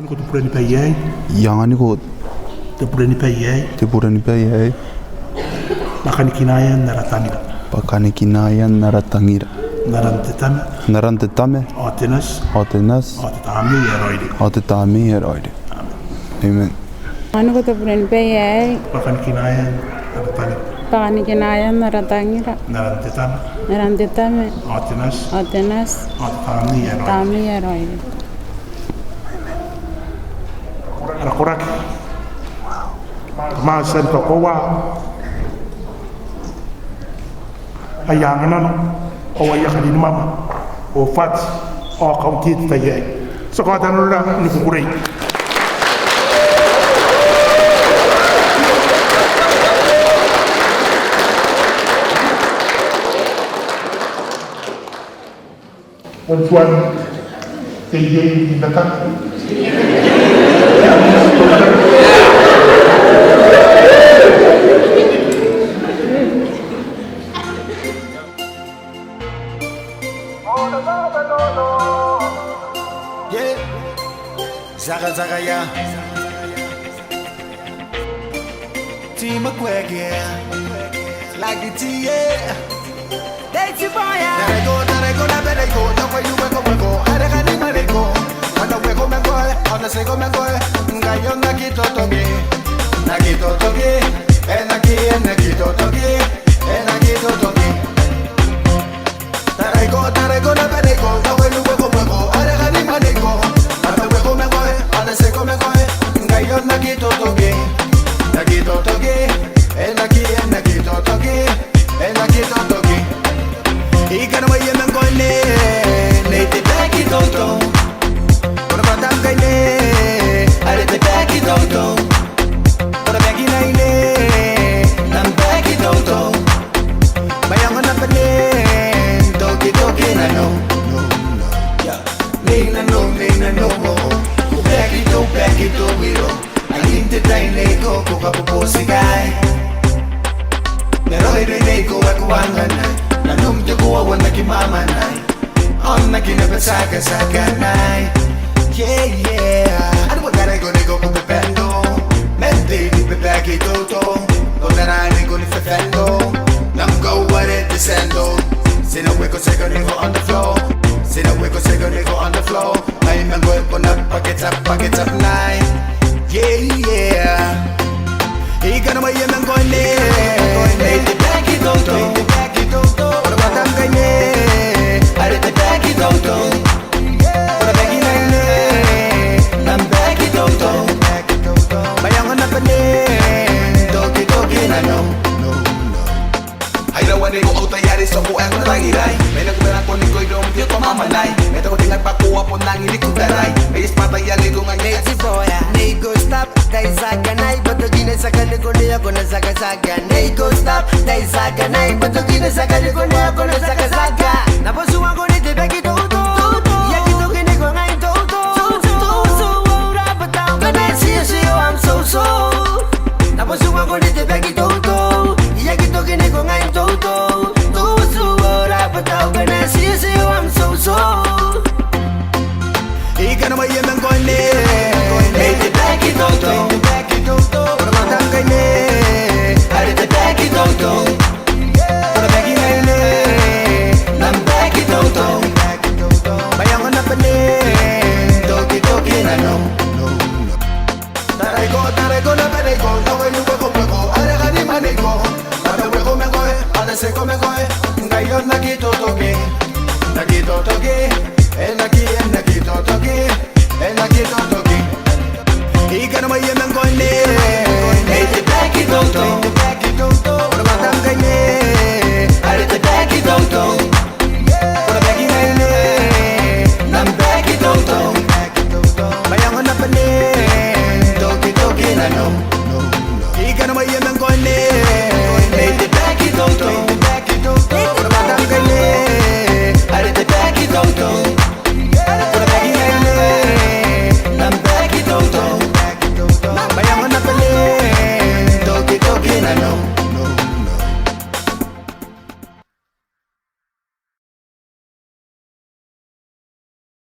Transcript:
ko te purani pai ai. Yangani ko Te purani pai ai. te purani pai ai. Makani kinaya naratangira. Pakani kinaya naratangira. Narante tame. Narante tame. Otenas. Otenas. O te tami e roide. Otetami heroide. Amen. Ano ko te purani pai ai. Makani kinaya naratangira. Pakani kinaya naratangira. Narante tame. Narante tame. Otenas. Otenas. O te tami e roide. Tami eroide. Rakoraki. Ma sen to ko wa. Ayangana no. O wa yakali mama. O fat. O kaunti ta ye. So ko ta no la ni ku kurei. Tuan te ye ni ta. Yeah, Zaga Zaga ya. Team Aquagia, like the tea, yeah. That's your boy. There go, na better go. No way you go. I don't need my go. Cuando juego me voy, cuando sigo me voy. Gallo na quito toque, en aquí quito toque, en aquí toque. Tarego, na better go. No way you go. I don't need my go. Cuando juego me voy, cuando sigo me voy. Gallo na quito toque, en aquí toque, en aquí toque. Y que no me llamen con ne te peki toto. Por matar que ne, ale te peki toto. Por peki na ne, nam peki toto. Vaya mana pene, toki na no, yeah. Nina no, peki to wiro. Alinte tai neko ko kapo sigai. Pero ire ko akuangana. Nanum te go wan na kimama nai. On na kinaba saka nai. Yeah. Ano ba gara go nego ko pependo. Mente ni pepaki toto. Donde ni go ni fefendo. Nam go what it descendo. Sin a hueco se go nego on the floor. I'm a go on up packets up nai. Yeah. He gonna buy him and go in there. Te peki toto. Por matar kanye, are te peki toto. Por peki na ne, nam peki toto. Bayang na pane, toki na no. Ay la wani ko utayari so ko ang nagiray. May nagpera ko ni ko idom di ko mamanay. May ko tingad pa ko po nang hindi ko taray. May patayali ko ng net si boya. Nego stop, dai sakanay, batogina sakali ko niya ko na saka. Nego stop, dai sakanay, batogina sakali ko niya ko na saka. Naposuan ko ni te peki toto. Ya kito kini ko ngay toto. So ora patao ka na see you I'm so. Naposuan ko ni te peki toto. Ya kito kini ko ngay toto. So ora patao ka na see you I'm so. Ika na may yemang ko ni. Te peki toto. Por matar kanye, are te peki toto. Por peki na ne, nam peki toto. Bayang na pane, toki na no. Tarego na perego, no way you go. Are gani manego, para huevo me goe, para seco me goe. Gallo na quito toque, en aquí toque.